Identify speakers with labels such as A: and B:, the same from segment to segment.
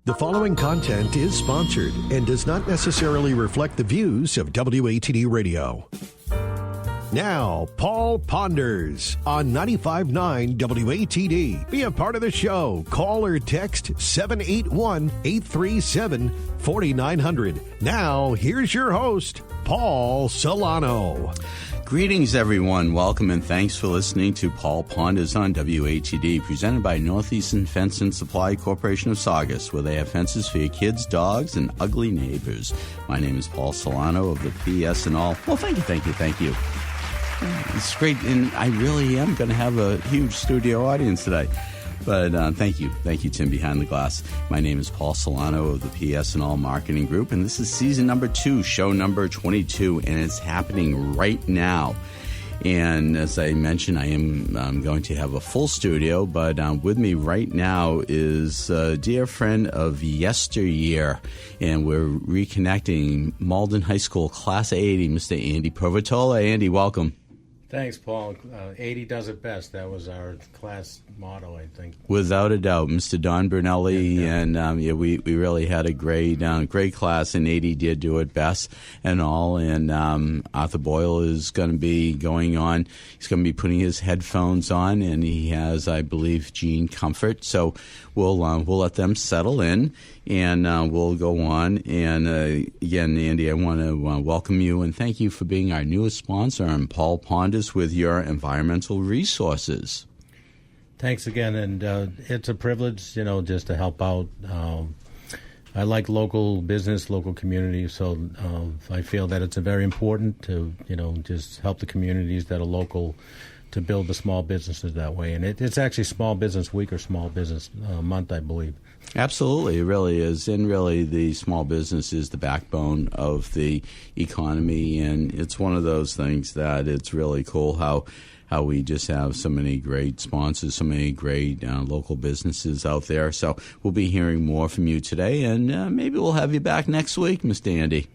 A: The following content is sponsored and does not necessarily reflect the views of WATD Radio. Now, Paul Ponders on 95.9 WATD. Be a part of the show. Call or text 781-837-4900. Now, here's your host, Paul Solano.
B: Greetings, everyone. Welcome and thanks for listening to Paul Ponders on WATD, presented by Northeastern Fence and Supply Corporation of Saugus, where they have fences for your kids, dogs, and ugly neighbors. My name is Paul Solano of the PS and all. Well, thank you. It's great, and I really am going to have a huge studio audience today. But thank you, Tim, behind the glass. My name is Paul Solano of the PS and All Marketing Group, and this is season number 2, show number 22, and it's happening right now. And as I mentioned, I am going to have a full studio, but with me right now is a dear friend of yesteryear, and we're reconnecting Malden High School Class 80, Mr. Andy Provotola. Andy, welcome.
C: Thanks, Paul. 80 does it best. That was our class motto, I think.
B: Without a doubt, Mr. Don Bernelli,
C: yeah.
B: And we really had a great class, and 80 did do it best and all. And Arthur Boyle is going to be going on. He's going to be putting his headphones on, and he has, I believe, Gene Comfort. So we'll let them settle in, and we'll go on. And again, Andy, I want to welcome you and thank you for being our newest sponsor on Paul Ponders with your environmental resources.
C: Thanks again, and it's a privilege, just to help out. I like local business, local community, so I feel that it's very important to, just help the communities that are local to build the small businesses that way. And it's actually Small Business Week or Small Business Month, I believe.
B: Absolutely, it really is. And really, the small business is the backbone of the economy. And it's one of those things that it's really cool how we just have so many great sponsors, so many great local businesses out there. So we'll be hearing more from you today. And maybe we'll have you back next week, Mr. Andy.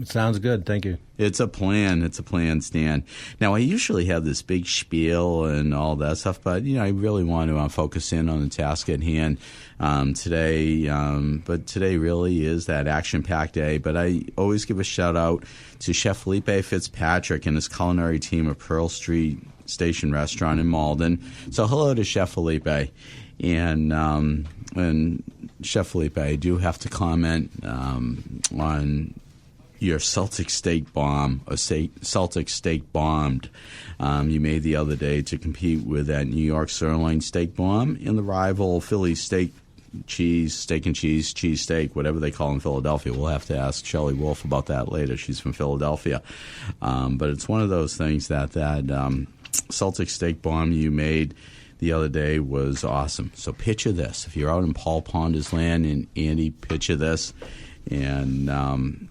C: Sounds good. Thank you.
B: It's a plan, Stan. Now, I usually have this big spiel and all that stuff, but, I really want to focus in on the task at hand today. But today really is that action-packed day. But I always give a shout-out to Chef Felipe Fitzpatrick and his culinary team of Pearl Street Station Restaurant in Malden. So hello to Chef Felipe. And Chef Felipe, I do have to comment on your Celtic steak bomb, Celtic steak bombed, you made the other day to compete with that New York sirloin steak bomb in the rival Philly steak and cheese, cheesesteak, whatever they call in Philadelphia. We'll have to ask Shelley Wolf about that later. She's from Philadelphia. But it's one of those things that Celtic steak bomb you made the other day was awesome. So picture this. If you're out in Paul Ponders land, and Andy, picture this. And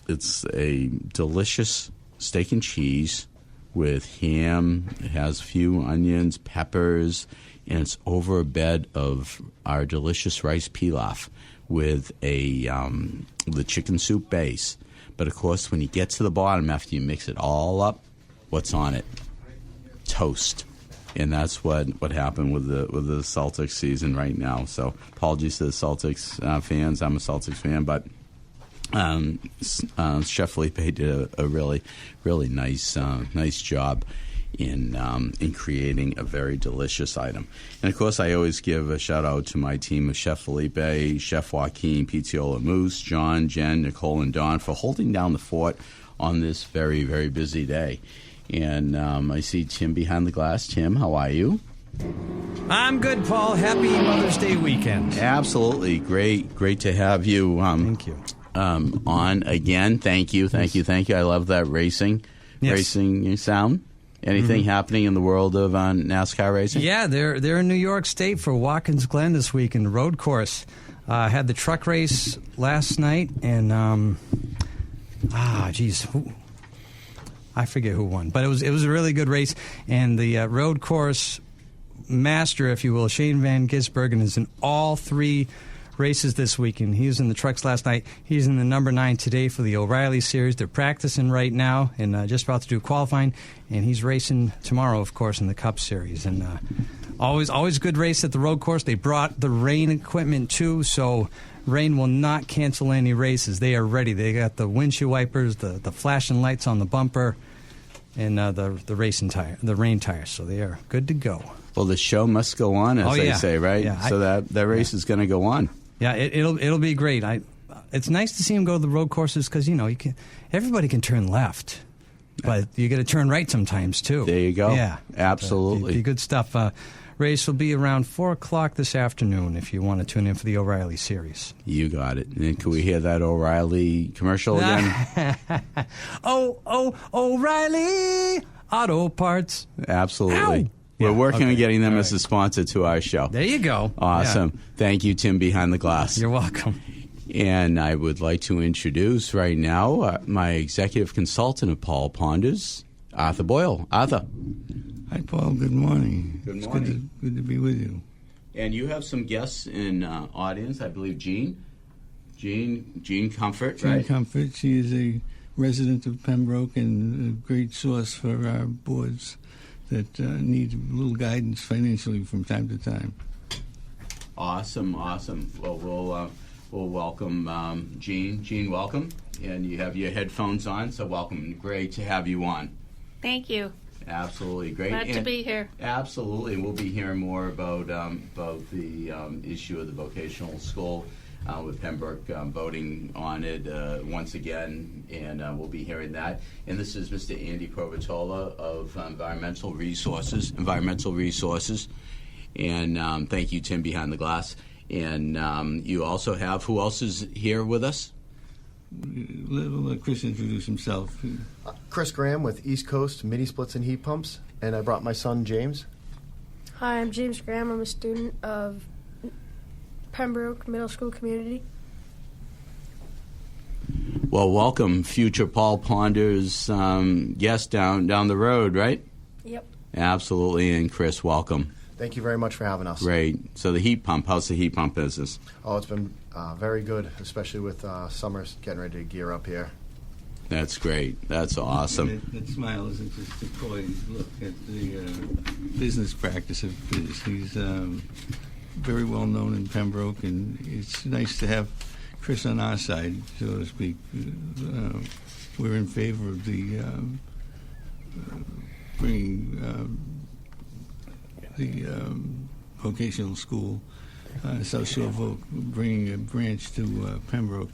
B: it's a delicious steak and cheese with ham. It has a few onions, peppers, and it's over a bed of our delicious rice pilaf with the chicken soup base. But, of course, when you get to the bottom, after you mix it all up, what's on it? Toast. And that's what happened with the Celtics season right now. So apologies to the Celtics fans. I'm a Celtics fan, but Chef Felipe did a really, really nice job in creating a very delicious item. And of course, I always give a shout out to my team of Chef Felipe, Chef Joaquin, Pizziola Moose, John, Jen, Nicole, and Don for holding down the fort on this very, very busy day. And I see Tim behind the glass. Tim, how are you?
D: I'm good, Paul. Happy Mother's Day weekend.
B: Absolutely. Great to have you.
D: Thank you.
B: On again. Thank you. I love that racing sound. Anything happening in the world of NASCAR racing?
D: Yeah, they're in New York State for Watkins Glen this week in the road course. Had the truck race last night, and I forget who won, but it was a really good race. And the road course master, if you will, Shane Van Gisbergen, is in all three races this weekend. He was in the trucks last night. He's in the number 9 today for the O'Reilly Series. They're practicing right now and just about to do qualifying. And he's racing tomorrow, of course, in the Cup Series. And always good race at the road course. They brought the rain equipment too, so rain will not cancel any races. They are ready. They got the windshield wipers, the flashing lights on the bumper, and the rain tires. So they are good to go.
B: Well, the show must go on, as they say, right?
D: Yeah,
B: so that race is going to go on.
D: Yeah, it'll be great. It's nice to see them go to the road courses because everybody can turn left, but you got to turn right sometimes too.
B: There you go.
D: Yeah,
B: absolutely.
D: Be good stuff. Race will be around 4:00 this afternoon if you want to tune in for the O'Reilly Series.
B: You got it. And can we hear that O'Reilly commercial again?
D: O'Reilly Auto Parts.
B: Absolutely.
D: Ow!
B: We're working on getting them
D: All
B: as a sponsor to our show.
D: There you go.
B: Awesome.
D: Yeah.
B: Thank you, Tim Behind the Glass.
D: You're welcome.
B: And I would like to introduce right now my executive consultant of Paul Ponders, Arthur Boyle. Arthur.
E: Hi, Paul. Good morning.
B: Good
E: It's
B: morning.
E: good to be with you.
B: And you have some guests in audience, I believe Jean Comfort,
E: Jane
B: right?
E: Comfort. She is a resident of Pembroke and a great source for our boards that need a little guidance financially from time to time.
B: Awesome. Well, we'll welcome Jean. Jean, welcome. And you have your headphones on, so welcome. Great to have you on.
F: Thank you.
B: Absolutely great.
F: Glad to be here.
B: Absolutely. We'll be hearing more about the issue of the vocational school with Pembroke voting on it once again, and we'll be hearing that. And this is Mr. Andy Provatola of Environmental Resources. And thank you, Tim Behind the Glass. And you also have, who else is here with us?
E: Let Chris introduce himself.
G: Chris Graham with East Coast Mini Splits and Heat Pumps, and I brought my son James.
H: Hi, I'm James Graham. I'm a student of Pembroke Middle School Community.
B: Well, welcome, future Paul Ponders guest down the road, right?
H: Yep.
B: Absolutely, and Chris, welcome.
G: Thank you very much for having us.
B: Great. So the heat pump, how's the heat pump business?
G: Oh, it's been very good, especially with summer's getting ready to gear up here.
B: That's great. That's awesome.
E: That smile isn't just a coy look at the business practice of Chris. He's very well known in Pembroke, and it's nice to have Chris on our side, so to speak. We're in favor of the bringing the vocational school, South Shore Voc, bringing a branch to Pembroke.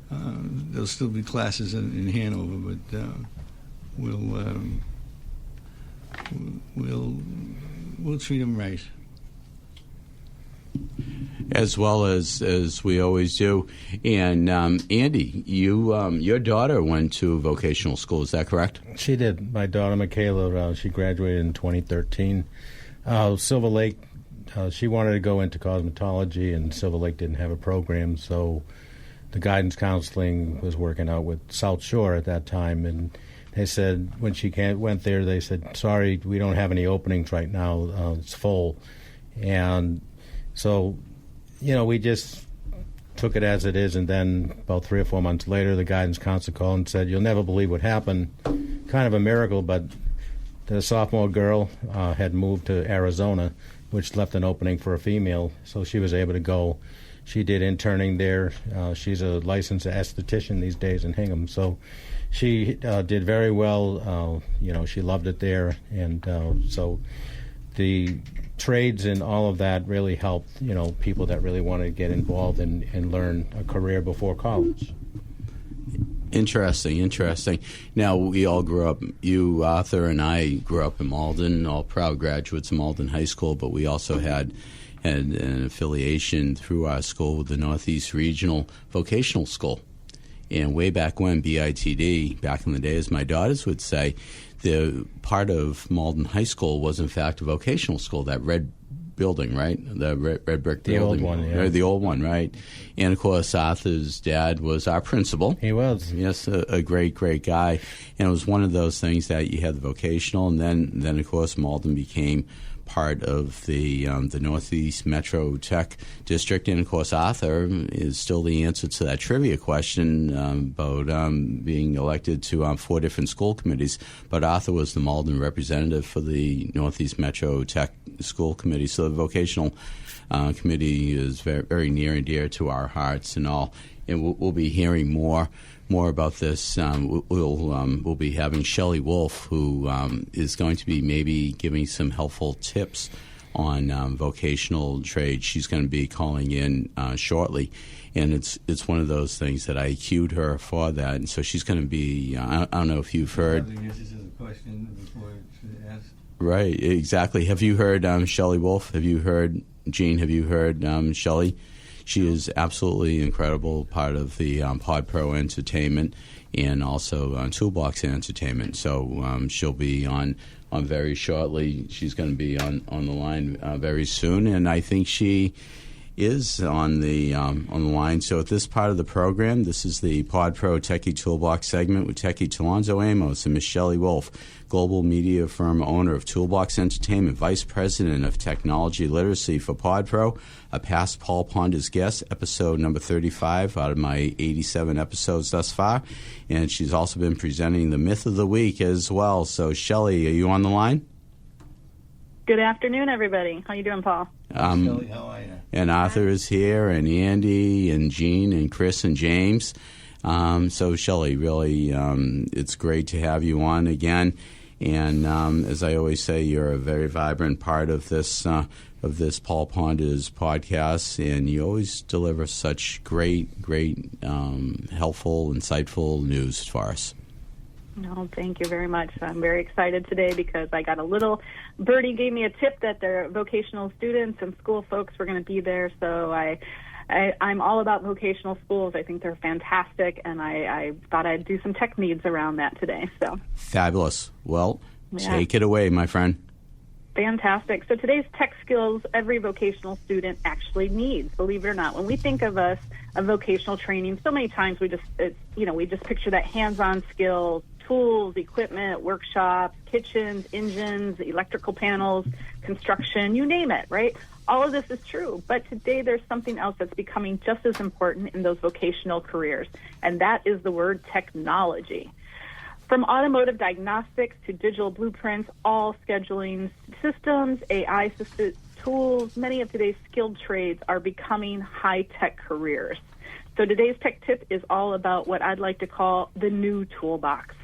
E: There'll still be classes in Hanover, but we'll treat them right.
B: As well as we always do. And Andy, your daughter went to vocational school, is that correct?
C: She did. My daughter, Michaela, she graduated in 2013. Silver Lake, she wanted to go into cosmetology, and Silver Lake didn't have a program, so the guidance counseling was working out with South Shore at that time, and they said when she went there, they said, sorry, we don't have any openings right now. It's full. And so, we just took it as it is, and then about 3 or 4 months later, the guidance counselor called and said, you'll never believe what happened. Kind of a miracle, but the sophomore girl had moved to Arizona, which left an opening for a female, so she was able to go. She did interning there. She's a licensed esthetician these days in Hingham, so she did very well. She loved it there, and so the trades and all of that really helped, people that really want to get involved and learn a career before college.
B: Interesting. Now, we all grew up, you, Arthur, and I grew up in Malden, all proud graduates of Malden High School, but we also had an affiliation through our school with the Northeast Regional Vocational School. And way back when, BITD, back in the day, as my daughters would say, the part of Malden High School was, in fact, a vocational school, that red building, right? The red brick building.
C: The old one, yeah.
B: The old one, right? And, of course, Arthur's dad was our principal.
C: He was.
B: Yes, a great, great guy. And it was one of those things that you had the vocational, and then of course, Malden became part of the Northeast Metro Tech District. And, of course, Arthur is still the answer to that trivia question about being elected to 4 different school committees. But Arthur was the Malden representative for the Northeast Metro Tech School Committee. So the vocational committee is very, very near and dear to our hearts and all. And we'll be hearing more about this. We'll be having Shelley Wolf, who is going to be maybe giving some helpful tips on vocational trade. She's going to be calling in shortly, and it's one of those things that I cued her for that. And so she's going to be. I don't know if you've heard.
E: This is a question before it's asked.
B: Right, exactly. Have you heard Shelley Wolf? Have you heard Gene? Have you heard Shelley? She is absolutely incredible, part of the Pod Pro Entertainment and also Toolbox Entertainment. So she'll be on very shortly. She's going to be on the line very soon, and I think she is on the line. So at this part of the program, this is the Pod Pro Techie Toolbox segment with Techie Talonzo Amos and Miss Shelley Wolf, global media firm owner of Toolbox Entertainment, vice president of technology literacy for Pod Pro, a past Paul Ponders guest, episode number 35 out of my 87 episodes thus far, and she's also been presenting the Myth of the Week as well. So Shelley, are you on the line?
F: Good afternoon, everybody. How you doing, Paul?
E: Shelley, how are you?
B: And Arthur is here, and Andy, and Gene, and Chris, and James. So, Shelley, really, it's great to have you on again. And as I always say, you're a very vibrant part of this Paul Ponders podcast, and you always deliver such great, helpful, insightful news for us.
F: No, thank you very much. I'm very excited today because I got a little birdie gave me a tip that their vocational students and school folks were going to be there. So I'm all about vocational schools. I think they're fantastic, and I thought I'd do some tech needs around that today. So
B: fabulous. Well, take it away, my friend.
F: Fantastic. So today's tech skills every vocational student actually needs, believe it or not. When we think of vocational training, so many times we just picture that hands-on skills, tools, equipment, workshops, kitchens, engines, electrical panels, construction, you name it, right? All of this is true, but today there's something else that's becoming just as important in those vocational careers, and that is the word technology. From automotive diagnostics to digital blueprints, all scheduling systems, AI-assisted tools, many of today's skilled trades are becoming high-tech careers. So today's tech tip is all about what I'd like to call the new toolbox.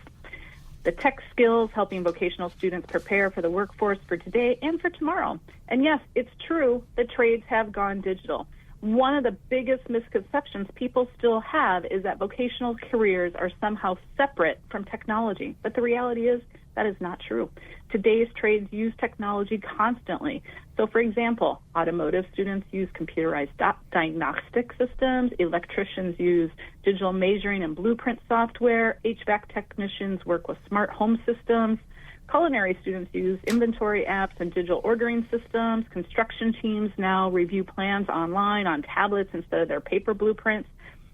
F: The tech skills helping vocational students prepare for the workforce for today and for tomorrow. And yes, it's true that trades have gone digital. One of the biggest misconceptions people still have is that vocational careers are somehow separate from technology. But the reality is that is not true. Today's trades use technology constantly. So, for example, automotive students use computerized diagnostic systems. Electricians use digital measuring and blueprint software. HVAC technicians work with smart home systems. Culinary students use inventory apps and digital ordering systems. Construction teams now review plans online on tablets instead of their paper blueprints.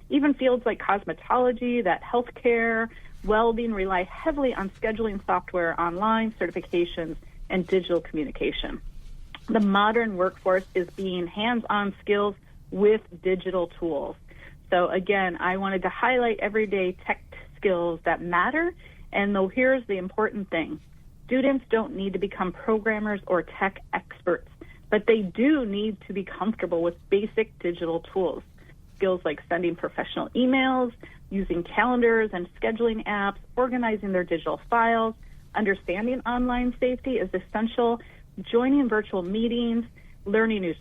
F: Even fields like cosmetology, healthcare, welding rely heavily on scheduling software, online certifications, and digital communication. The modern workforce is being hands-on skills with digital tools. So again, I wanted to highlight everyday tech skills that matter, and though here's the important thing. Students don't need to become programmers or tech experts, but they do need to be comfortable with basic digital tools. Skills like sending professional emails, using calendars and scheduling apps, organizing their digital files, understanding online safety is essential, joining virtual meetings, learning new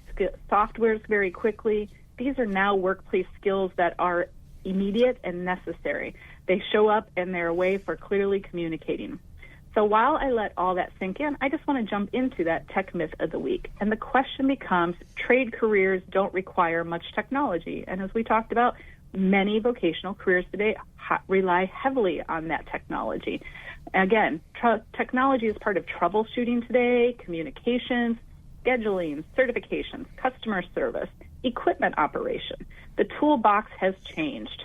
F: softwares very quickly. These are now workplace skills that are immediate and necessary. They show up and they're a way for clearly communicating. So while I let all that sink in, I just want to jump into that tech myth of the week. And the question becomes, trade careers don't require much technology. And as we talked about, many vocational careers today rely heavily on that technology. Again, technology is part of troubleshooting today, communications, scheduling, certifications, customer service, equipment operation. The toolbox has changed.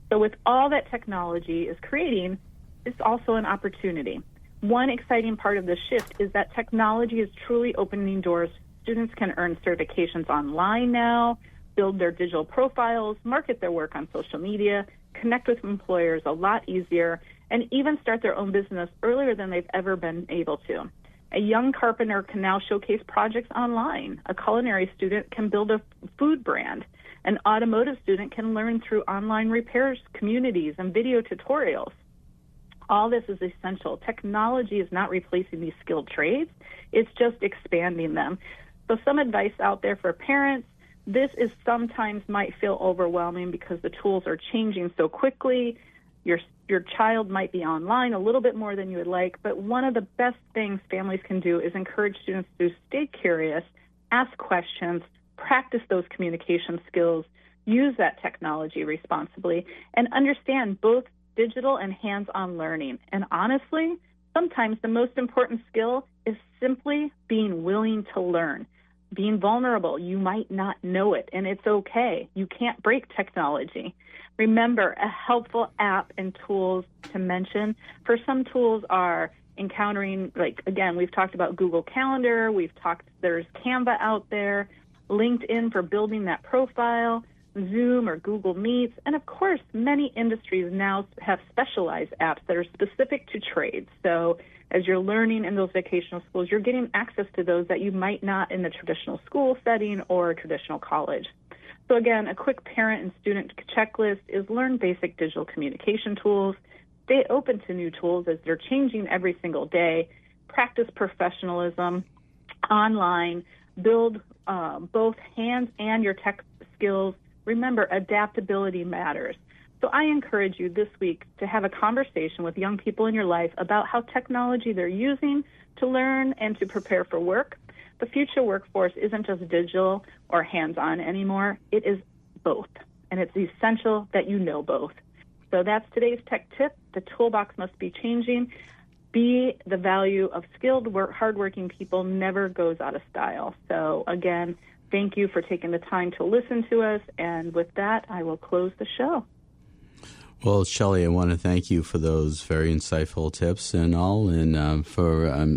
F: So with all that technology is creating, it's also an opportunity. One exciting part of the shift is that technology is truly opening doors. Students can earn certifications online now, build their digital profiles, market their work on social media, connect with employers a lot easier, and even start their own business earlier than they've ever been able to. A young carpenter can now showcase projects online. A culinary student can build a food brand. An automotive student can learn through online repairs communities and video tutorials. All this is essential. Technology is not replacing these skilled trades. It's just expanding them. So some advice out there for parents, this is sometimes might feel overwhelming because the tools are changing so quickly. Your child might be online a little bit more than you would like, but one of the best things families can do is encourage students to stay curious, ask questions, practice those communication skills, use that technology responsibly, and understand both digital and hands-on learning. And honestly, sometimes the most important skill is simply being willing to learn, being vulnerable. You might not know it, and it's okay. You can't break technology. Remember, a helpful app and tools to mention. For some tools are encountering, like, again, we've talked about Google Calendar. There's Canva out there, LinkedIn for building that profile, Zoom or Google Meets, and of course, many industries now have specialized apps that are specific to trades. So as you're learning in those vocational schools, you're getting access to those that you might not in the traditional school setting or traditional college. So again, a quick parent and student checklist is learn basic digital communication tools, stay open to new tools as they're changing every single day, practice professionalism online, build both hands and your tech skills. Remember, adaptability matters. So I encourage you this week to have a conversation with young people in your life about how technology they're using to learn and to prepare for work. The future workforce isn't just digital or hands-on anymore. It is both, and it's essential that you know both. So that's today's tech tip. The toolbox must be changing. The value of skilled, hardworking people never goes out of style. So again, thank you for taking the time to listen to us. And with that, I will close the show.
B: Well, Shelley, I want to thank you for those very insightful tips and all. And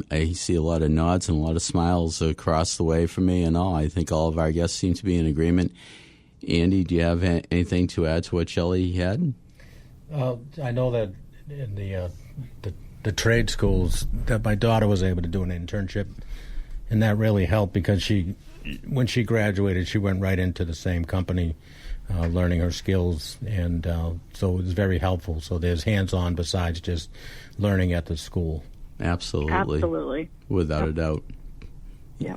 B: I see a lot of nods and a lot of smiles across the way from me and all. I think all of our guests seem to be in agreement. Andy, do you have anything to add to what Shelley had?
C: I know that in the trade schools that my daughter was able to do an internship, and that really helped because when she graduated, she went right into the same company, learning her skills, and so it was very helpful. So there's hands-on besides just learning at the school.
F: Absolutely.
B: Without a doubt.
F: Yeah.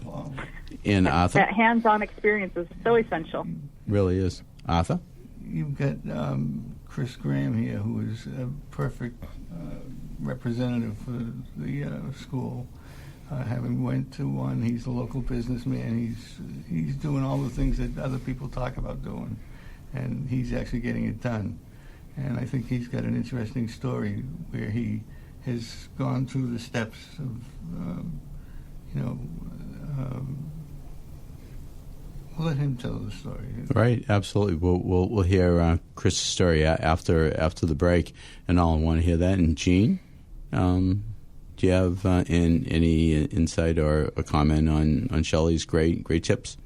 B: And Arthur?
F: That hands-on experience is so essential.
B: Really is. Arthur?
E: You've got Chris Graham here, who is a perfect representative for the school. Having went to one, he's a local businessman. He's doing all the things that other people talk about doing, and he's actually getting it done. And I think he's got an interesting story where he has gone through the steps of, we'll let him tell the story.
B: Right, absolutely. We'll hear Chris's story after the break, and I'll want to hear that. And Jean, do you have any insight or a comment on Shelley's great tips?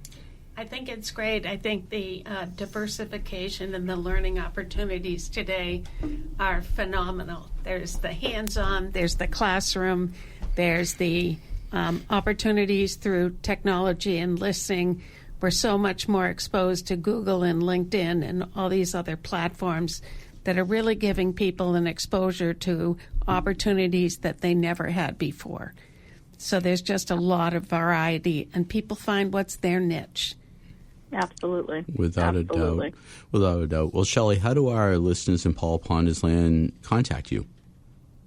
I: I think it's great. I think the diversification and the learning opportunities today are phenomenal. There's the hands-on, there's the classroom, there's the opportunities through technology and listening. We're so much more exposed to Google and LinkedIn and all these other platforms that are really giving people an exposure to opportunities that they never had before. So there's just a lot of variety, and people find what's their niche.
F: Absolutely.
B: Without a doubt. Well, Shelley, how do our listeners in Paul Ponders Land contact you?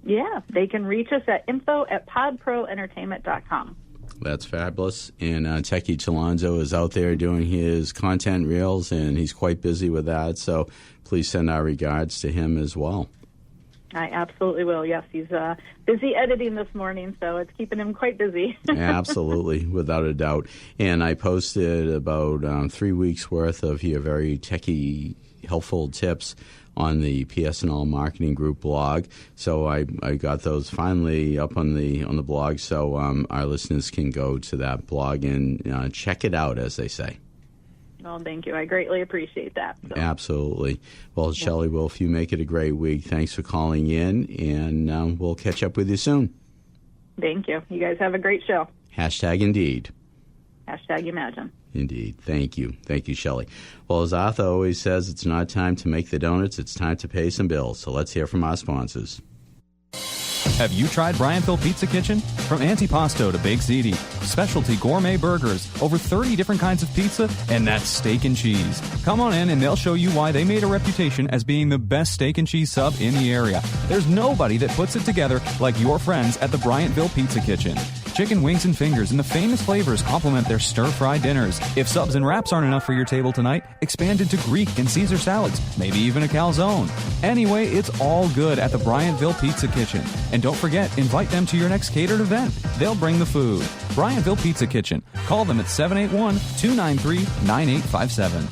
F: Yeah, they can reach us at info@podproentertainment.com.
B: That's fabulous. And Techie Talonzo is out there doing his content reels, and he's quite busy with that. So please send our regards to him as well.
F: I absolutely will. Yes, he's busy editing this morning, so it's keeping him quite busy.
B: Absolutely, without a doubt. And I posted about 3 weeks' worth of your very techie, helpful tips on the PSNL Marketing Group blog. So I got those finally up on the blog, so our listeners can go to that blog and check it out, as they say.
F: Oh, thank you. I greatly appreciate that. So.
B: Absolutely. Well, Shelley Wolf, you make it a great week. Thanks for calling in, and we'll catch up with you soon.
F: Thank you. You guys have a great show.
B: #Indeed.
F: #Imagine.
B: Indeed. Thank you. Thank you, Shelley. Well, as Arthur always says, it's not time to make the donuts, it's time to pay some bills. So let's hear from our sponsors.
J: Have you tried Bryanttville Pizza Kitchen? From antipasto to baked ziti, specialty gourmet burgers, over 30 different kinds of pizza, and that's steak and cheese. Come on in and they'll show you why they made a reputation as being the best steak and cheese sub in the area. There's nobody that puts it together like your friends at the Bryanttville Pizza Kitchen. Chicken wings and fingers and the famous flavors complement their stir-fried dinners. If subs and wraps aren't enough for your table tonight, expand into Greek and Caesar salads, maybe even a calzone. Anyway, it's all good at the Bryanttville Pizza Kitchen. And don't forget, invite them to your next catered event. They'll bring the food. Bryanttville Pizza Kitchen. Call them at 781-293-9857.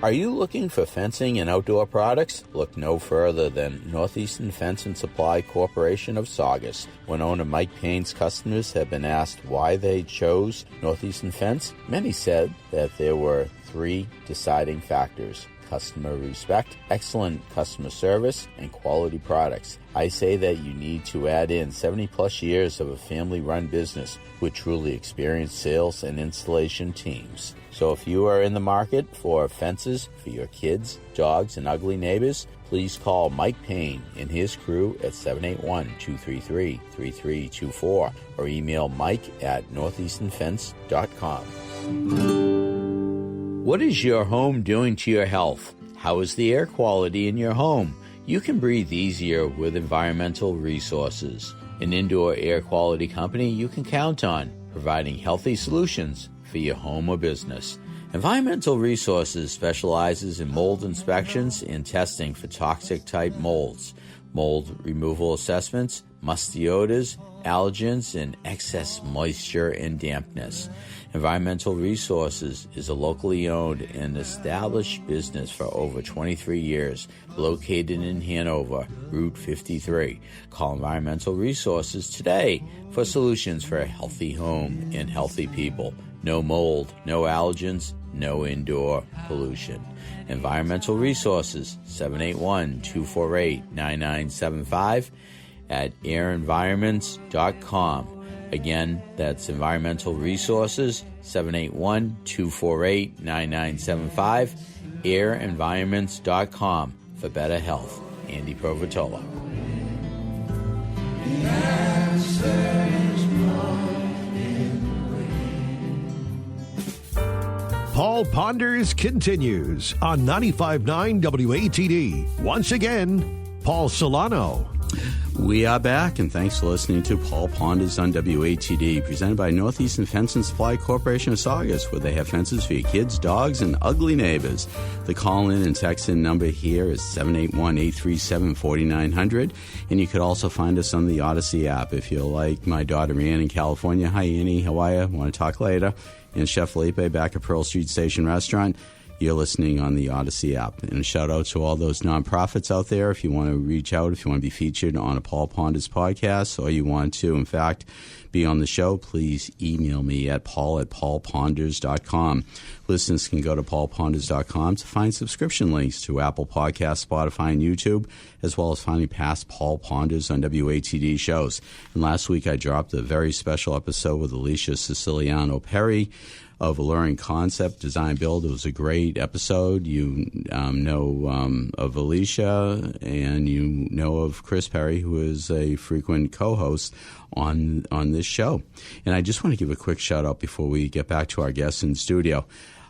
B: Are you looking for fencing and outdoor products? Look no further than Northeastern Fence and Supply Corporation of Saugus. When owner Mike Payne's customers have been asked why they chose Northeastern Fence, many said that there were 3 deciding factors: customer respect, excellent customer service, and quality products. I say that you need to add in 70-plus years of a family-run business with truly experienced sales and installation teams. So if you are in the market for fences for your kids, dogs, and ugly neighbors, please call Mike Payne and his crew at 781-233-3324 or email Mike at northeasternfence.com. What is your home doing to your health? How is the air quality in your home? You can breathe easier with Environmental Resources, an indoor air quality company you can count on, providing healthy solutions for your home or business. Environmental Resources specializes in mold inspections and testing for toxic type molds, mold removal assessments, musty odors, allergens, and excess moisture and dampness. Environmental Resources is a locally owned and established business for over 23 years, located in Hanover, Route 53. Call Environmental Resources today for solutions for a healthy home and healthy people. No mold, no allergens, no indoor pollution. Environmental Resources, 781-248-9975 at airenvironments.com. Again, that's Environmental Resources, 781-248-9975, airenvironments.com for better health. Andy Provatola.
A: Paul Ponders continues on 95.9 WATD. Once again, Paul Solano.
B: We are back, and thanks for listening to Paul Ponders on WATD, presented by Northeastern Fence and Supply Corporation of Saugus, where they have fences for your kids, dogs, and ugly neighbors. The call-in and text-in number here is 781-837-4900, and you could also find us on the Odyssey app. If you're like my daughter Ann in California, hi Annie, how are you? Want to talk later? And Chef Felipe back at Pearl Street Station Restaurant. You're listening on the Odyssey app. And a shout out to all those nonprofits out there. If you want to reach out, if you want to be featured on a Paul Ponders podcast, or you want to, in fact, be on the show, please email me at paul@paulponders.com. Listeners can go to paulponders.com to find subscription links to Apple Podcasts, Spotify, and YouTube, as well as finding past Paul Ponders on WATD shows. And last week I dropped a very special episode with Alicia Siciliano Perry of Alluring Concept Design Build. It was a great episode. You know of Alicia, and you know of Chris Perry, who is a frequent co-host on this show. And I just want to give a quick shout out before we get back to our guests in the studio.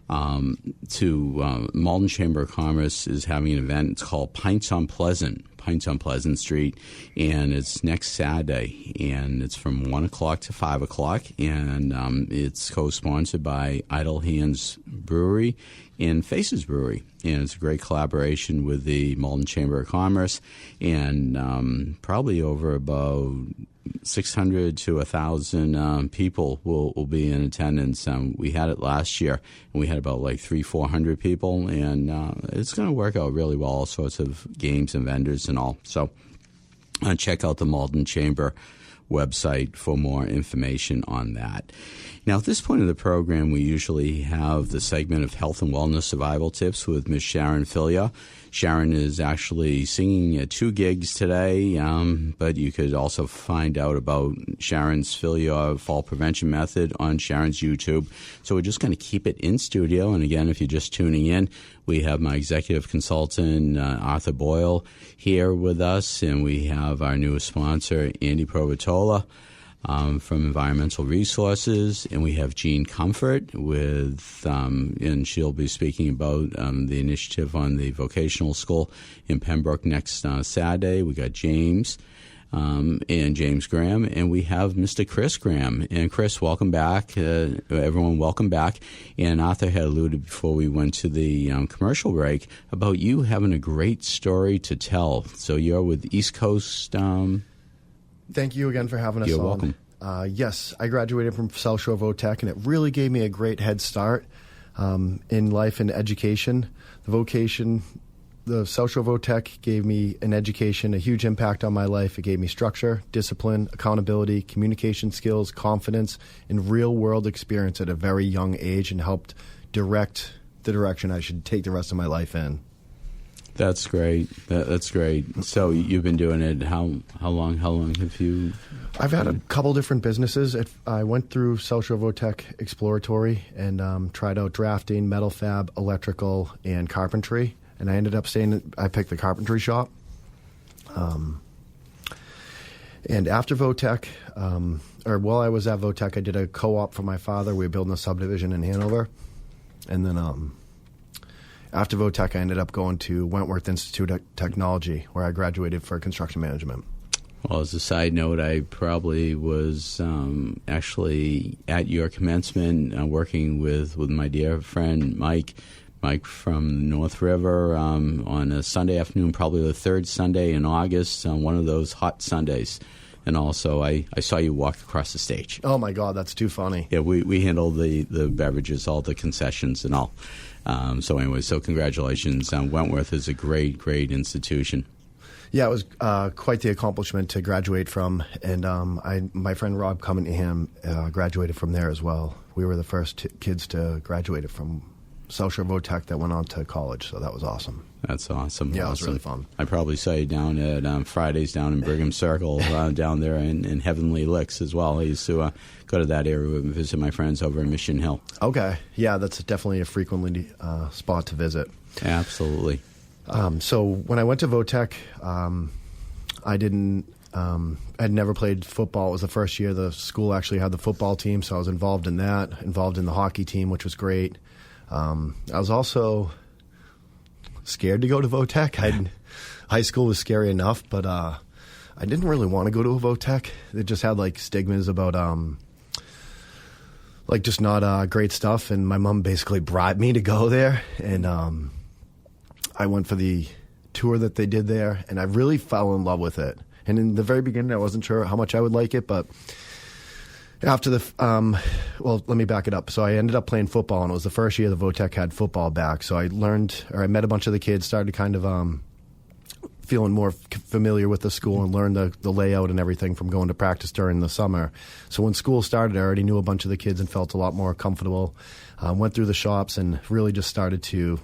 B: Malden Chamber of Commerce is having an event. It's called Pints on Pleasant Street, and it's next Saturday, and it's from 1 o'clock to 5 o'clock, and it's co-sponsored by Idle Hands Brewery and Faces Brewery, and it's a great collaboration with the Malden Chamber of Commerce, and probably over about 600 to 1,000 people will be in attendance. We had it last year, and we had about like 300-400 people, and it's going to work out really well. All sorts of games and vendors and all. So check out the Malden Chamber website for more information on that. Now, at this point in the program, we usually have the segment of Health and Wellness Survival Tips with Ms. Sharon Filia. Sharon is actually singing at 2 gigs today, but you could also find out about Sharon's Filia fall prevention method on Sharon's YouTube. So we're just going to keep it in studio. And again, if you're just tuning in, we have my executive consultant, Arthur Boyle, here with us, and we have our newest sponsor, Andy Provatola, from Environmental Resources, and we have Jean Comfort with, and she'll be speaking about the initiative on the vocational school in Pembroke next Saturday. We got James and James Graham, and we have Mr. Chris Graham. And Chris, welcome back. Everyone, welcome back. And Arthur had alluded before we went to the commercial break about you having a great story to tell. So you're with East Coast.
G: Thank you again for having us on.
B: You're welcome.
G: Yes, I graduated from South Shore Votech, and it really gave me a great head start in life and education. The South Shore Votech gave me an education, a huge impact on my life. It gave me structure, discipline, accountability, communication skills, confidence, and real-world experience at a very young age, and helped direct the direction I should take the rest of my life in.
B: That's great. That's great. So you've been doing it how long? How long have you?
G: I've had a couple different businesses. I went through South Shore Votech Exploratory and tried out drafting, metal fab, electrical, and carpentry. And I ended up I picked the carpentry shop. And after Votech, or while I was at Votech, I did a co-op for my father. We were building a subdivision in Hanover. And then after Votech, I ended up going to Wentworth Institute of Technology, where I graduated for construction management.
B: Well, as a side note, I probably was actually at your commencement working with my dear friend Mike from North River on a Sunday afternoon, probably the third Sunday in August, on one of those hot Sundays. And also, I saw you walk across the stage.
G: Oh, my God, that's too funny.
B: Yeah, we handled the beverages, all the concessions and all. So anyway, congratulations. Wentworth is a great, great institution.
G: Yeah, it was quite the accomplishment to graduate from. And my friend Rob Cunningham graduated from there as well. We were the first kids to graduate from South Shore Votech that went on to college, so that was awesome.
B: That's awesome.
G: Yeah,
B: awesome.
G: It was really fun.
B: I probably saw you down at Fridays down in Brigham Circle, down there in Heavenly Licks as well. I used to go to that area and visit my friends over in Mission Hill.
G: Okay. Yeah, that's definitely a frequently spot to visit.
B: Absolutely.
G: So when I went to Votech, I'd never played football. It was the first year the school actually had the football team, so I was involved in that, involved in the hockey team, which was great. I was also scared to go to Votech. High school was scary enough, but I didn't really want to go to a Votech. It just had stigmas about just not great stuff, and my mom basically bribed me to go there, and I went for the tour that they did there, and I really fell in love with it. And in the very beginning, I wasn't sure how much I would like it, but after let me back it up. So I ended up playing football, and it was the first year the Votech had football back. So I met a bunch of the kids, started kind of feeling more familiar with the school and learned the layout and everything from going to practice during the summer. So when school started, I already knew a bunch of the kids and felt a lot more comfortable. Went through the shops and really just started to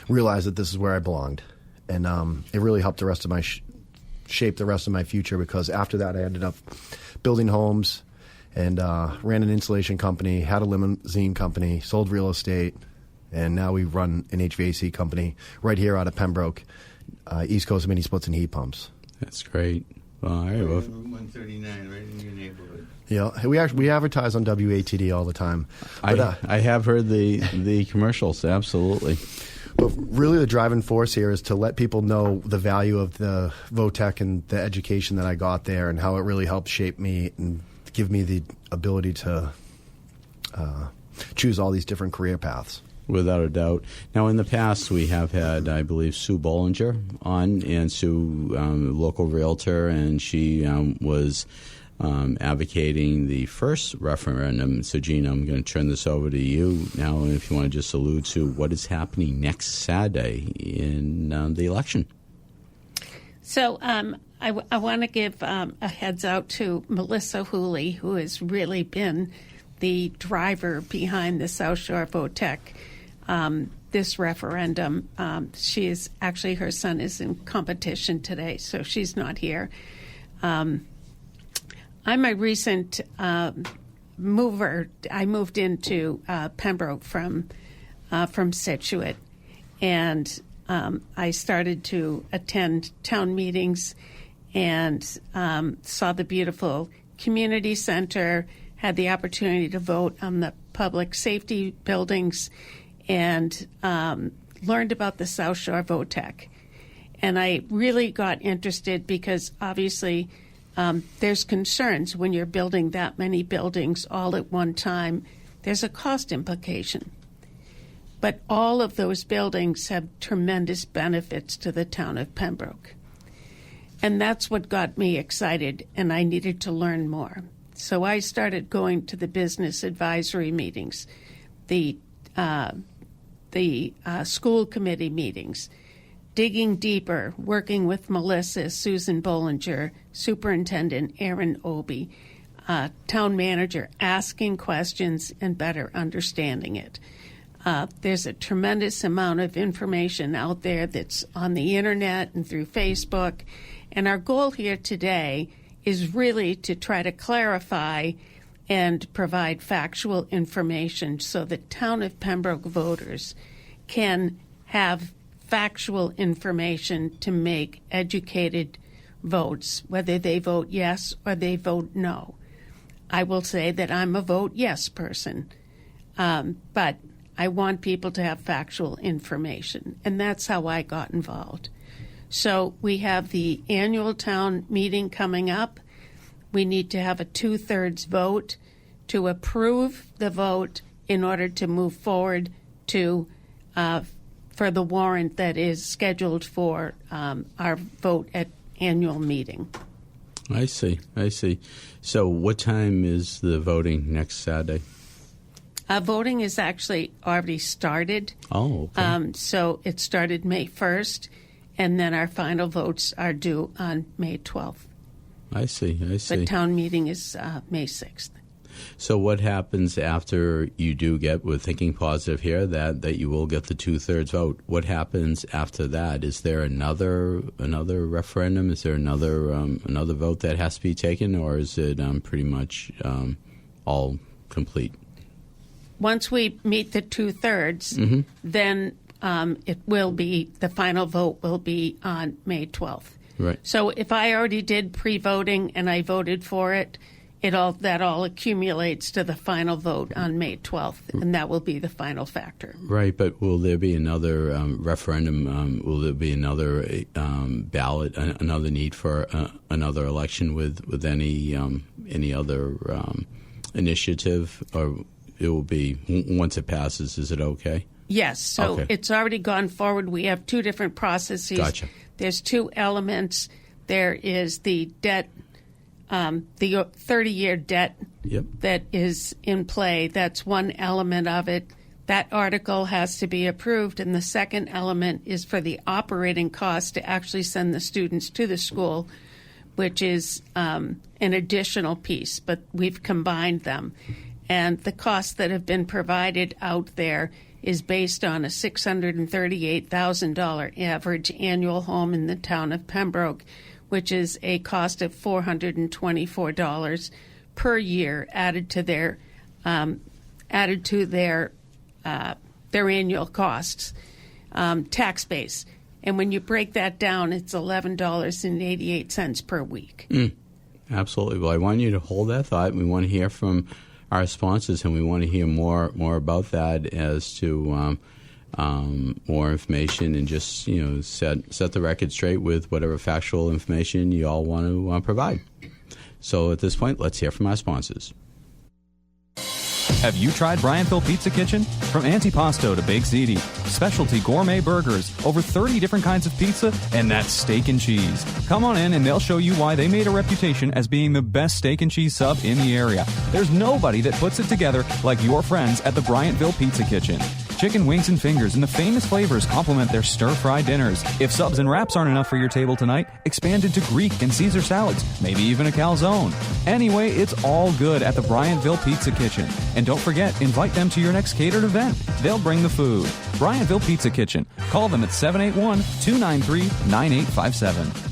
G: realize that this is where I belonged. And it really helped shape the rest of my future, because after that I ended up building homes and ran an insulation company, had a limousine company, sold real estate, and now we run an HVAC company right here out of Pembroke, East Coast Mini Splits and Heat Pumps.
B: That's great. Well, all right.
E: Route 139, right in your neighborhood.
G: Yeah, we advertise on WATD all the time. But,
B: I have heard the commercials, absolutely.
G: But really the driving force here is to let people know the value of the Votech and the education that I got there, and how it really helped shape me and give me the ability to choose all these different career paths.
B: Without a doubt. Now, in the past, we have had, I believe, Sue Bollinger on, and Sue, local realtor, and she was advocating the first referendum. So, Gina, I'm going to turn this over to you now, if you want to just allude to what is happening next Saturday in the election.
I: So I want to give a heads out to Melissa Hooley, who has really been the driver behind the South Shore VOTEC, this referendum. She is actually, her son is in competition today, so she's not here. I'm a recent mover. I moved into Pembroke from Scituate, and I started to attend town meetings and saw the beautiful community center, had the opportunity to vote on the public safety buildings, and learned about the South Shore VOTEC. And I really got interested because obviously there's concerns when you're building that many buildings all at one time. There's a cost implication. But all of those buildings have tremendous benefits to the town of Pembroke. And that's what got me excited, and I needed to learn more. So I started going to the business advisory meetings, the school committee meetings, digging deeper, working with Melissa, Susan Bollinger, Superintendent Aaron Obie, town manager, asking questions and better understanding it. There's a tremendous amount of information out there that's on the internet and through Facebook. And our goal here today is really to try to clarify and provide factual information so that town of Pembroke voters can have factual information to make educated votes, whether they vote yes or they vote no. I will say that I'm a vote yes person, but I want people to have factual information, and that's how I got involved. So we have the annual town meeting coming up. We need to have a 2/3 vote to approve the vote in order to move forward to for the warrant that is scheduled for our vote at annual meeting.
B: I see. So what time is the voting next Saturday?
I: Voting is actually already started.
B: Oh, okay.
I: So it started May 1st, and then our final votes are due on May 12th.
B: I see.
I: The town meeting is May 6th.
B: So what happens after you do get, we're thinking positive here, that you will get the 2/3 vote? What happens after that? Is there another referendum? Is there another vote that has to be taken, or is it pretty much all complete?
I: Once we meet the 2/3, then it will be, the final vote will be on May 12th.
B: Right.
I: So if I already did pre-voting and I voted for it, that all accumulates to the final vote on May 12th, and that will be the final factor.
B: Right, but will there be another referendum? Will there be another ballot, another need for another election with any other initiative, or it will be once it passes? Is it okay?
I: Yes. So
B: okay.
I: It's already gone forward. We have two different processes.
B: Gotcha.
I: There's two elements. There is the debt. The 30-year debt that is in play, that's one element of it. That article has to be approved, and the second element is for the operating cost to actually send the students to the school, which is an additional piece, but we've combined them. And the costs that have been provided out there is based on a $638,000 average annual home in the town of Pembroke, which is a cost of $424 per year added to their annual costs, tax base. And when you break that down, it's $11.88 per week.
B: Absolutely. Well, I want you to hold that thought. We want to hear from our sponsors, and we want to hear more about that as to more information, and just set the record straight with whatever factual information you all want to provide. So at this point, let's hear from our sponsors.
J: Have you tried Bryantville Pizza Kitchen? From antipasto to baked ziti, specialty gourmet burgers, over 30 different kinds of pizza, and that's steak and cheese. Come on in and they'll show you why they made a reputation as being the best steak and cheese sub in the area. There's nobody that puts it together like your friends at the Bryantville Pizza Kitchen. chicken wings and fingers, and the famous flavors complement their stir-fry dinners. If subs and wraps aren't enough for your table tonight, expand into Greek and Caesar salads, maybe even a calzone. Anyway, it's all good at the Bryantville Pizza Kitchen. And don't forget, invite them to your next catered event. They'll bring the food. Bryantville Pizza Kitchen. Call them at 781-293-9857.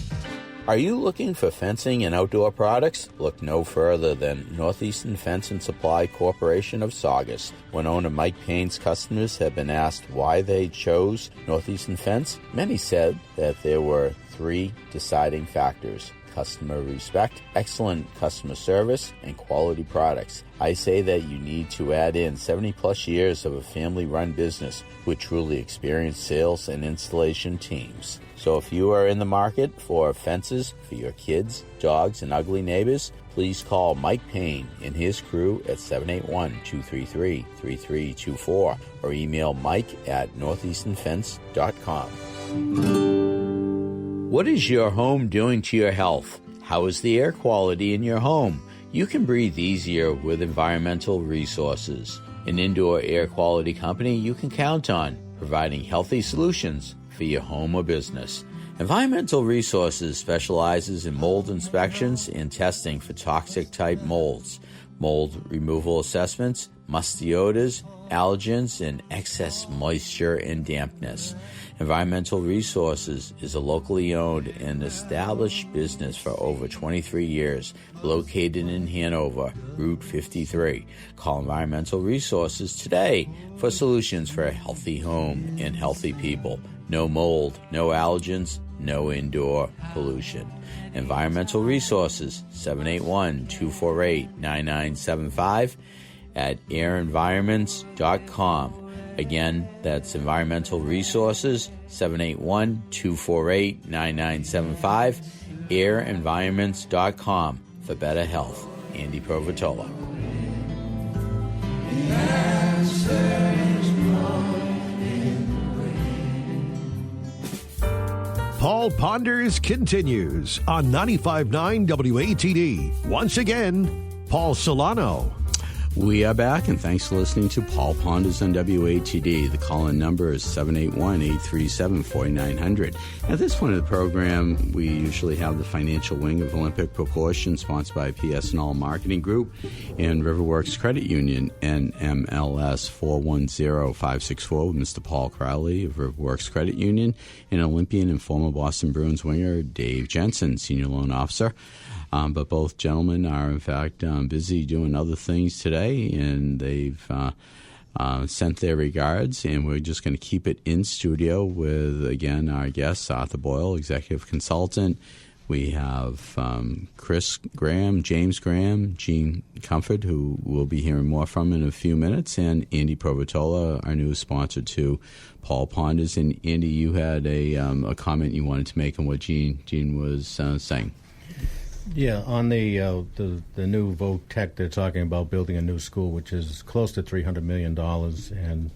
B: Are you looking for fencing and outdoor products? Look no further than Northeastern Fence and Supply Corporation of Saugus. When owner Mike Payne's customers have been asked why they chose Northeastern Fence, many said that there were 3 deciding factors: customer respect, excellent customer service, and quality products. I say that you need to add in 70-plus years of a family-run business with truly experienced sales and installation teams. So if you are in the market for fences for your kids, dogs, and ugly neighbors, please call Mike Payne and his crew at 781-233-3324 or email Mike at northeasternfence.com. What is your home doing to your health? How is the air quality in your home? You can breathe easier with Environmental Resources, an indoor air quality company you can count on, providing healthy solutions for your home or business. Environmental Resources specializes in mold inspections and testing for toxic type molds, mold removal assessments, musty odors, allergens, and excess moisture and dampness. Environmental Resources is a locally owned and established business for over 23 years, located in Hanover, Route 53. Call Environmental Resources today for solutions for a healthy home and healthy people. No mold, no allergens, no indoor pollution. Environmental Resources, 781-248-9975 at airenvironments.com. Again, that's Environmental Resources, 781-248-9975, airenvironments.com for better health. Andy Provatola.
A: Paul Ponders continues on 95.9 WATD. Once again, Paul Solano.
B: We are back, and thanks for listening to Paul Ponders on WATD. The call-in number is 781-837-4900. At this point of the program, we usually have the financial wing of Olympic Proportion, sponsored by PS&L Marketing Group and Riverworks Credit Union, NMLS 410564, with Mr. Paul Crowley of Riverworks Credit Union, and Olympian and former Boston Bruins winger Dave Jensen, Senior Loan Officer. But both gentlemen are, in fact, busy doing other things today, and they've sent their regards, and we're just going to keep it in studio with, again, our guest, Arthur Boyle, Executive Consultant. We have Chris Graham, James Graham, Gene Comfort, who we'll be hearing more from in a few minutes, and Andy Provatola, our new sponsor to Paul Ponders. And Andy, you had a comment you wanted to make on what Gene was saying.
C: Yeah, on the new Voc Tech, they're talking about building a new school, which is close to $300 million, and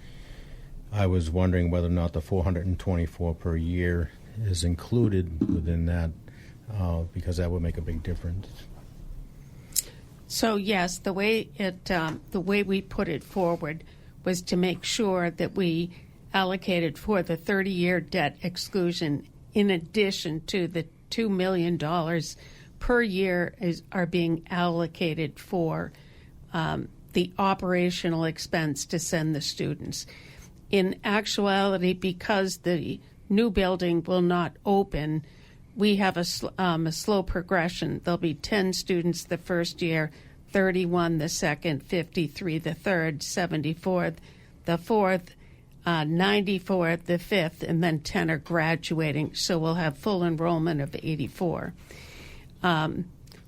C: I was wondering whether or not the $424 per year is included within that, because that would make a big difference.
I: So yes, the way we put it forward was to make sure that we allocated for the 30-year debt exclusion, in addition to the $2 million per year are being allocated for the operational expense to send the students. In actuality, because the new building will not open, we have a slow progression. There'll be 10 students the first year, 31 the second, 53 the third, 74 the fourth, 94 the fifth, and then 10 are graduating. So we'll have full enrollment of 84.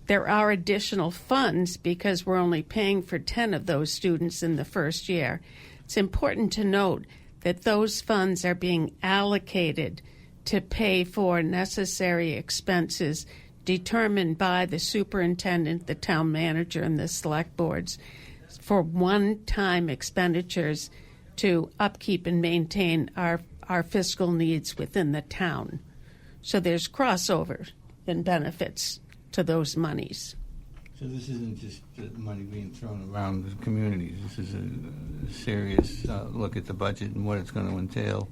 I: There are additional funds because we're only paying for 10 of those students in the first year. It's important to note that those funds are being allocated to pay for necessary expenses determined by the superintendent, the town manager, and the select boards for one-time expenditures to upkeep and maintain our fiscal needs within the town. So there's crossover in benefits to those monies.
E: So this isn't just money being thrown around the communities. This is a serious look at the budget and what it's going to entail.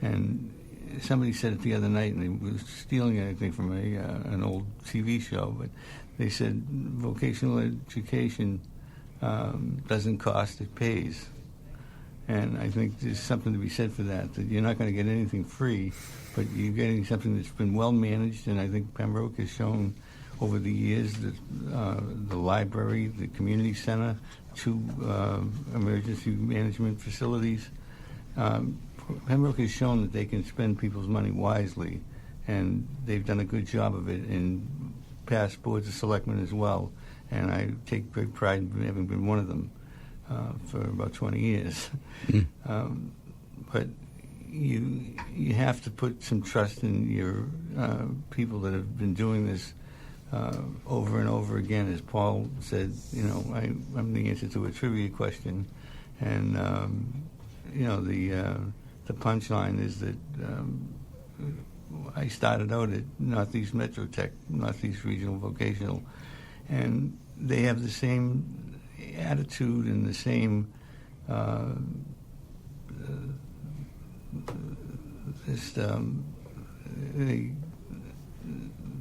E: And somebody said it the other night, and they were stealing anything from an old TV show, but they said vocational education doesn't cost, it pays. And I think there's something to be said for that you're not going to get anything free, but you're getting something that's been well managed, and I think Pembroke has shown over the years that the library, the community center, 2 emergency management facilities, Pembroke has shown that they can spend people's money wisely, and they've done a good job of it in past boards of selectmen as well, and I take great pride in having been one of them for about 20 years. But you have to put some trust in your people that have been doing this over and over again. As Paul said, I'm the answer to a trivia question, and the punchline is that I started out at Northeast Metro Tech, Northeast Regional Vocational, and they have the same attitude and the same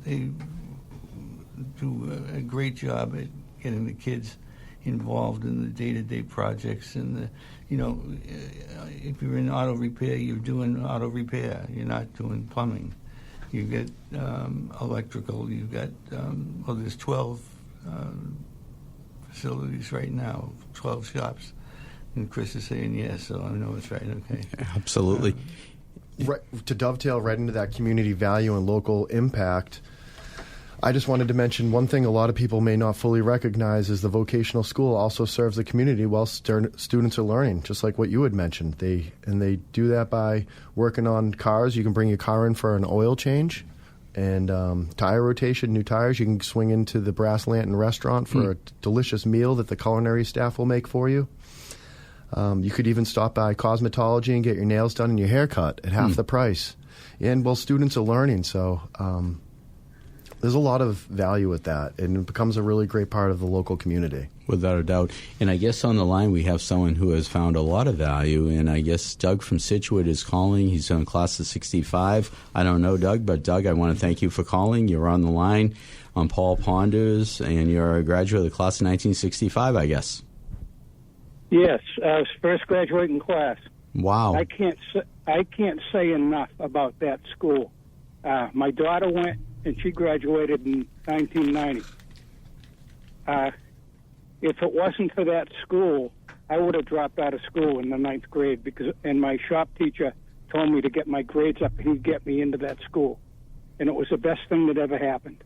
E: they do a great job at getting the kids involved in the day-to-day projects, and if you're in auto repair, you're doing auto repair. You're not doing plumbing. You get electrical. You've got there's 12 facilities right now, 12 shops, and Chris is saying yes, so I know it's right. Okay,
B: absolutely.
G: Right, to dovetail right into that community value and local impact, I just wanted to mention one thing a lot of people may not fully recognize is the vocational school also serves the community while students are learning, just like what you had mentioned. They do that by working on cars. You can bring your car in for an oil change and tire rotation, new tires. You can swing into the Brass Lantern restaurant for a delicious meal that the culinary staff will make for you. You could even stop by cosmetology and get your nails done and your hair cut at half the price. And, well, students are learning, so there's a lot of value with that, and it becomes a really great part of the local community.
B: Without a doubt. And I guess on the line we have someone who has found a lot of value, and I guess Doug from Scituate is calling. He's in class of 65. I don't know Doug, but Doug, I want to thank you for calling. You're on the line on Paul Ponders, and you're a graduate of the class of 1965, I guess.
K: Yes, first graduating class.
B: Wow.
K: I can't say enough about that school. My daughter went, and she graduated in 1990. If it wasn't for that school, I would have dropped out of school in the 9th grade and my shop teacher told me to get my grades up and he'd get me into that school. And it was the best thing that ever happened.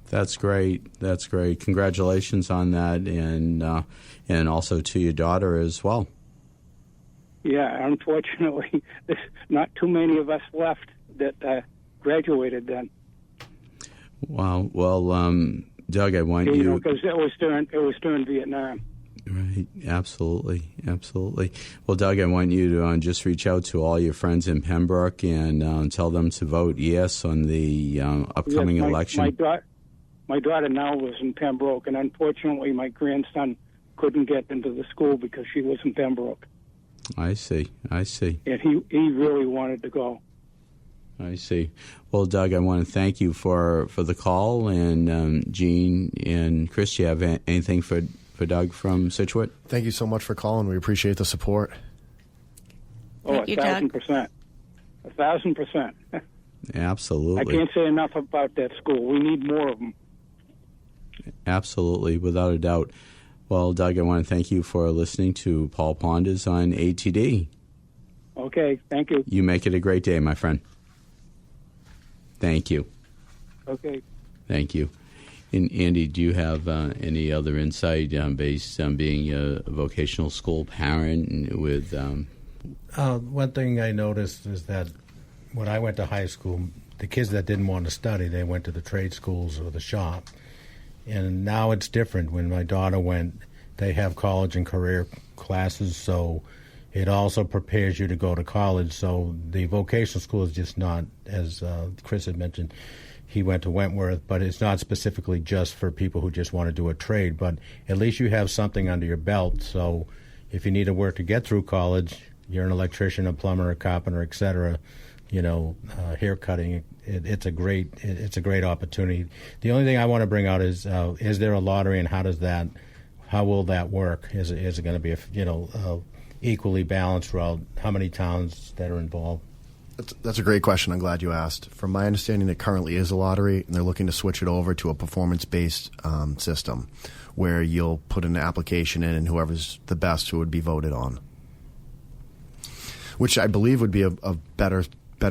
B: That's great. That's great. Congratulations on that, and also to your daughter as well.
K: Yeah, unfortunately, there's not too many of us left that graduated then.
B: Wow. Well, Doug, I want you
K: because it was during Vietnam.
B: Right. Absolutely. Well, Doug, I want you to just reach out to all your friends in Pembroke and tell them to vote yes on the upcoming election.
K: My daughter now lives in Pembroke, and unfortunately, my grandson couldn't get into the school because she was in Pembroke.
B: I see.
K: And he really wanted to go.
B: I see. Well, Doug, I want to thank you for the call, and Gene and Chris, do you have anything for Doug from Scituate?
G: Thank you so much for calling. We appreciate the support.
I: Thank you,
K: 1,000%. 1,000%.
B: Absolutely.
K: I can't say enough about that school. We need more of them.
B: Absolutely, without a doubt. Well, Doug, I want to thank you for listening to Paul Ponders on ATD.
K: Okay, thank you.
B: You make it a great day, my friend. Thank you.
K: Okay.
B: Thank you. And Andy, do you have any other insight based on being a vocational school parent with...
C: One thing I noticed is that when I went to high school, the kids that didn't want to study, they went to the trade schools or the shop. And now it's different. When my daughter went, they have college and career classes, so it also prepares you to go to college. So the vocational school is just not, as Chris had mentioned, he went to Wentworth, but it's not specifically just for people who just want to do a trade. But at least you have something under your belt. So if you need to work to get through college, you're an electrician, a plumber, a carpenter, etc. Hair cutting. It's a great opportunity. The only thing I want to bring out is there a lottery, and how will that work? Is it going to be equally balanced throughout how many towns that are involved?
G: That's a great question. I'm glad you asked. From my understanding, there currently is a lottery, and they're looking to switch it over to a performance-based system where you'll put an application in, and whoever's the best who would be voted on, which I believe would be a better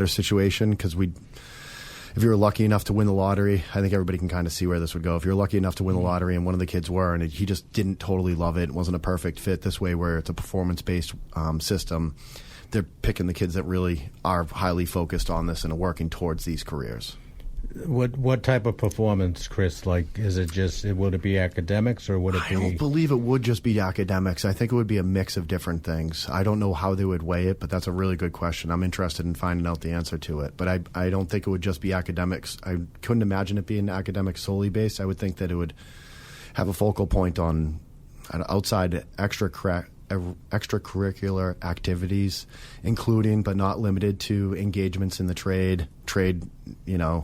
G: situation, because if you were lucky enough to win the lottery, I think everybody can kind of see where this would go. If you're lucky enough to win the lottery and one of the kids were, and he just didn't totally love it, wasn't a perfect fit, this way where it's a performance-based system, they're picking the kids that really are highly focused on this and are working towards these careers.
C: What type of performance, Chris? Like, is it just, would it be academics, or would it be?
G: I don't believe it would just be academics. I think it would be a mix of different things. I don't know how they would weigh it, but that's a really good question. I'm interested in finding out the answer to it. But I don't think it would just be academics. I couldn't imagine it being academic solely based. I would think that it would have a focal point on outside extracurricular activities, including but not limited to engagements in the trade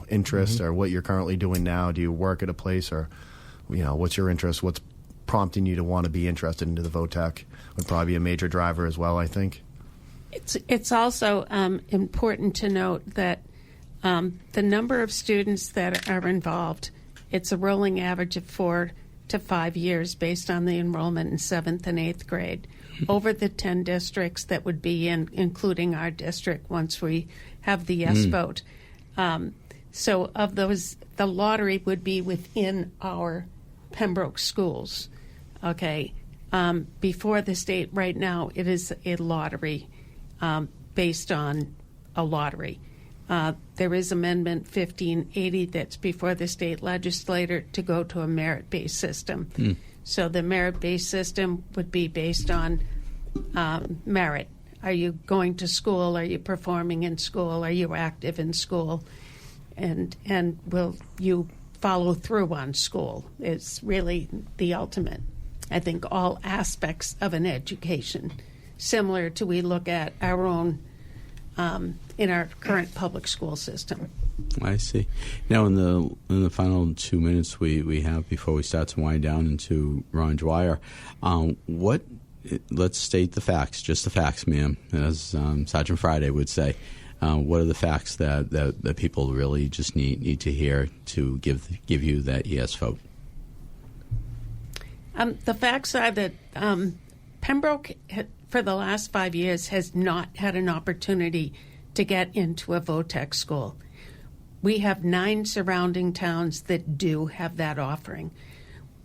G: interests, or what you're currently doing now. Do you work at a place, or what's your interest? What's prompting you to want to be interested into the VOTEC would probably be a major driver as well, I think.
I: It's also important to note that the number of students that are involved, it's a rolling average of 4 to 5 years based on the enrollment in 7th and 8th grade. Over the 10 districts that would be including our district once we have the yes vote. So of those, the lottery would be within our Pembroke schools. Okay. Before the state, right now, it is a lottery based on a lottery. There is Amendment 1580 that's before the state legislature to go to a merit-based system. So the merit-based system would be based on merit. Are you going to school? Are you performing in school? Are you active in school? And will you follow through on school? It's really the ultimate. I think all aspects of an education, similar to we look at our own in our current public school system.
B: I see. Now, in the final 2 minutes we have before we start to wind down into Ron Dwyer, let's state the facts, just the facts, ma'am, as Sergeant Friday would say. What are the facts that people really just need to hear to give you that yes vote?
I: The facts are that Pembroke, for the last 5 years, has not had an opportunity to get into a VOTEC school. We have 9 surrounding towns that do have that offering.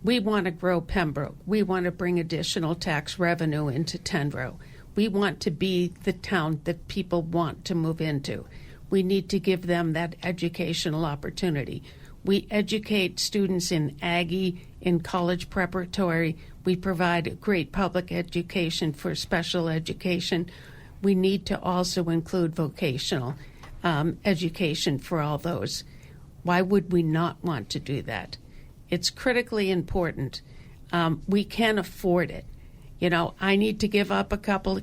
I: We want to grow Pembroke. We want to bring additional tax revenue into Tenbro. We want to be the town that people want to move into. We need to give them that educational opportunity. We educate students in Aggie, in college preparatory. We provide great public education for special education. We need to also include vocational education for all those. Why would we not want to do that? It's critically important. We can afford it. I need to give up a couple,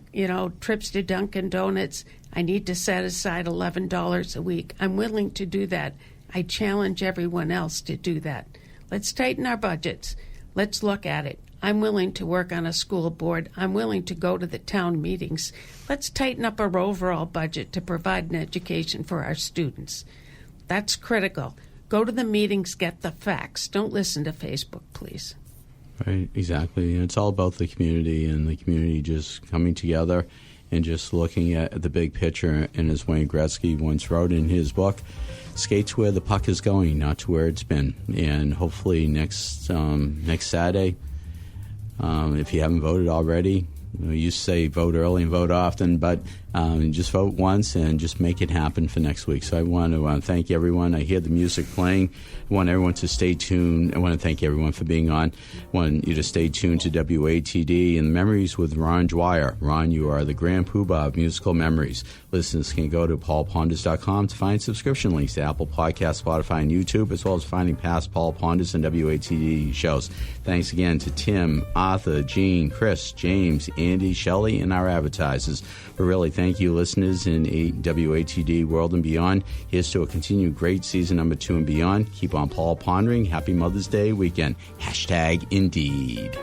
I: trips to Dunkin' Donuts. I need to set aside $11 a week. I'm willing to do that. I challenge everyone else to do that. Let's tighten our budgets. Let's look at it. I'm willing to work on a school board. I'm willing to go to the town meetings. Let's tighten up our overall budget to provide an education for our students. That's critical. Go to the meetings, get the facts. Don't listen to Facebook, please.
B: Right, exactly. It's all about the community and the community just coming together and just looking at the big picture. And as Wayne Gretzky once wrote in his book, skates where the puck is going, not to where it's been. And hopefully next Saturday, if you haven't voted already, We used to say vote early and vote often, but just vote once and just make it happen for next week. So I want to thank everyone. I hear the music playing. I want everyone to stay tuned. I want to thank everyone for being on. I want you to stay tuned to WATD and Memories with Ron Dwyer. Ron, you are the grand poobah of musical memories. Listeners can go to paulponders.com to find subscription links to Apple Podcasts, Spotify, and YouTube, as well as finding past Paul Ponders and WATD shows. Thanks again to Tim, Arthur, Gene, Chris, James, Andy, Shelley, and our advertisers. But really, thank you, listeners in WATD World and Beyond. Here's to a continued great season number 2 and beyond. Keep on Paul Pondering. Happy Mother's Day weekend. #Indeed.